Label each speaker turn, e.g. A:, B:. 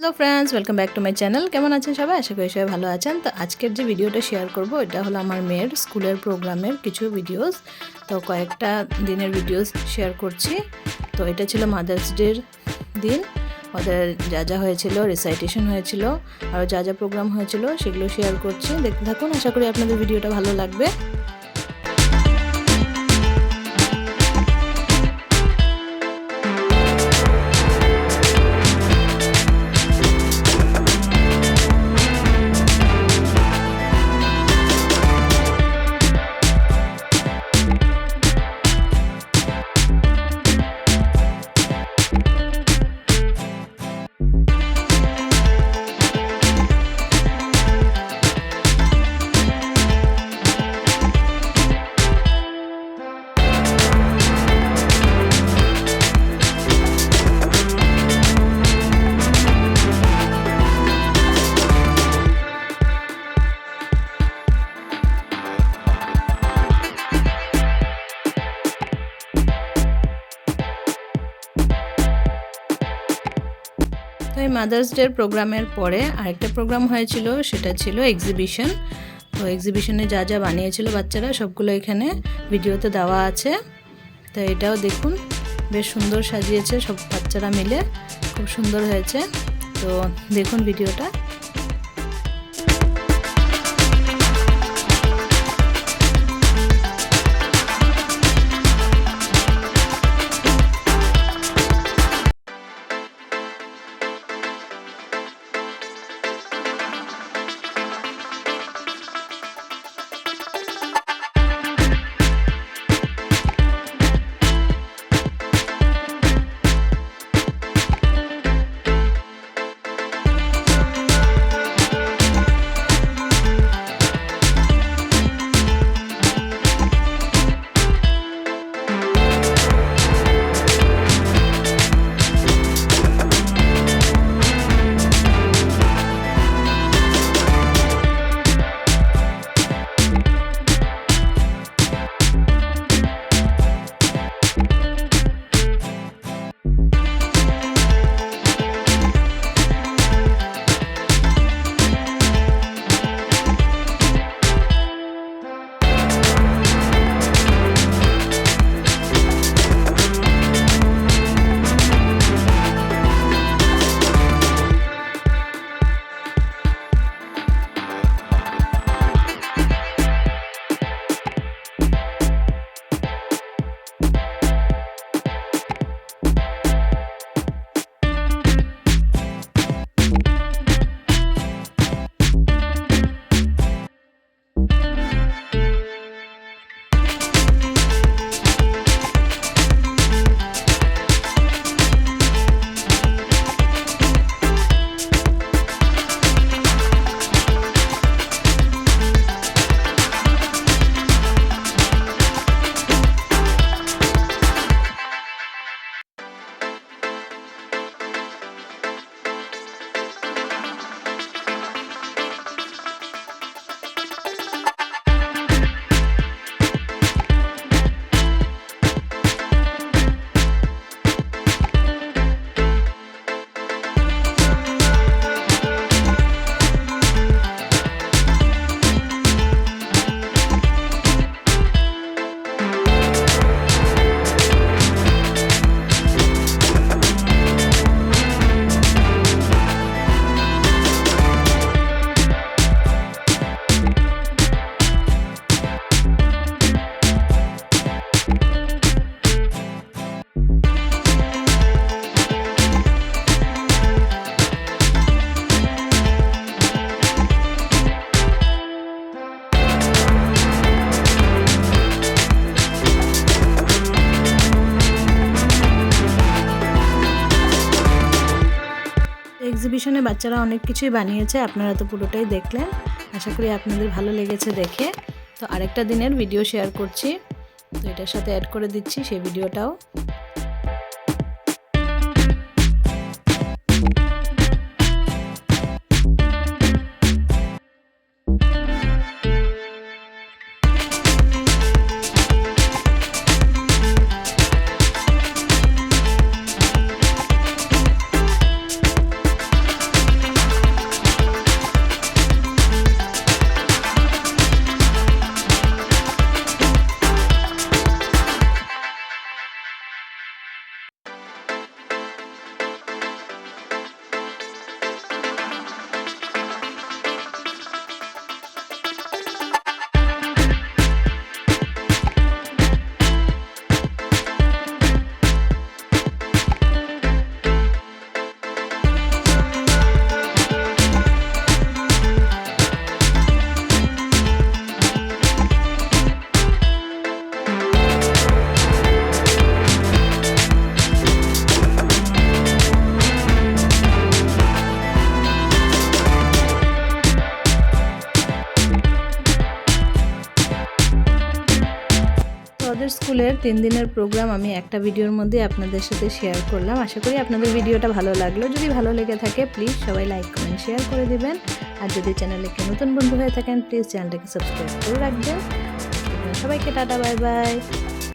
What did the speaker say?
A: Hello friends, welcome back to my channel. কেমন আছেন সবাই? আশা করি সবাই ভালো আছেন। তো আজকের যে ভিডিওটা শেয়ার করব এটা হলো আমার মেয়ের স্কুলের প্রোগ্রামের কিছু ভিডিওস। তো কয়েকটা দিনের ভিডিওস শেয়ার করছি। তো এটা ছিল মাদার্স ডের দিন। ওদের যা যা হয়েছিল, রিসাইটেশন হয়েছিল, আর যা যা প্রোগ্রাম হয়েছিল সেগুলো শেয়ার করছি। দেখতে থাকুন, আশা করি আপনাদের ভিডিওটা ভালো লাগবে। তো এই মাদার্স ডের প্রোগ্রামের পরে আরেকটা প্রোগ্রাম হয়েছিল, সেটা ছিল এক্সিবিশন। তো এক্সিবিশনে যা যা বানিয়েছিল বাচ্চারা সবগুলো এখানে ভিডিওতে দেওয়া আছে। তো এটাও দেখুন, বেশ সুন্দর সাজিয়েছে সব বাচ্চারা মিলে, খুব সুন্দর হয়েছে। তো দেখুন ভিডিওটা। এক্সিবিশনে বাচ্চারা অনেক কিছুই বানিয়েছে, আপনারা তো পুরোটাই দেখলেন। আশা করি আপনাদের ভালো লেগেছে দেখে। তো আরেকটা দিনের ভিডিও শেয়ার করছি, তো এটার সাথে অ্যাড করে দিচ্ছি সেই ভিডিওটাও। স্কুলের 3 দিনের প্রোগ্রাম আমি একটা ভিডিওর মধ্যে আপনাদের সাথে শেয়ার করলাম। আশা করি আপনাদের ভিডিওটা ভালো লাগলো। যদি ভালো লেগে থাকে প্লিজ সবাই লাইক কমেন্ট শেয়ার করে দিবেন। আর যদি চ্যানেলে কেউ নতুন বন্ধু হয়ে থাকেন প্লিজ চ্যানেলটাকে সাবস্ক্রাইব করে রাখবেন। সবাইকে টাটা, বাই বাই।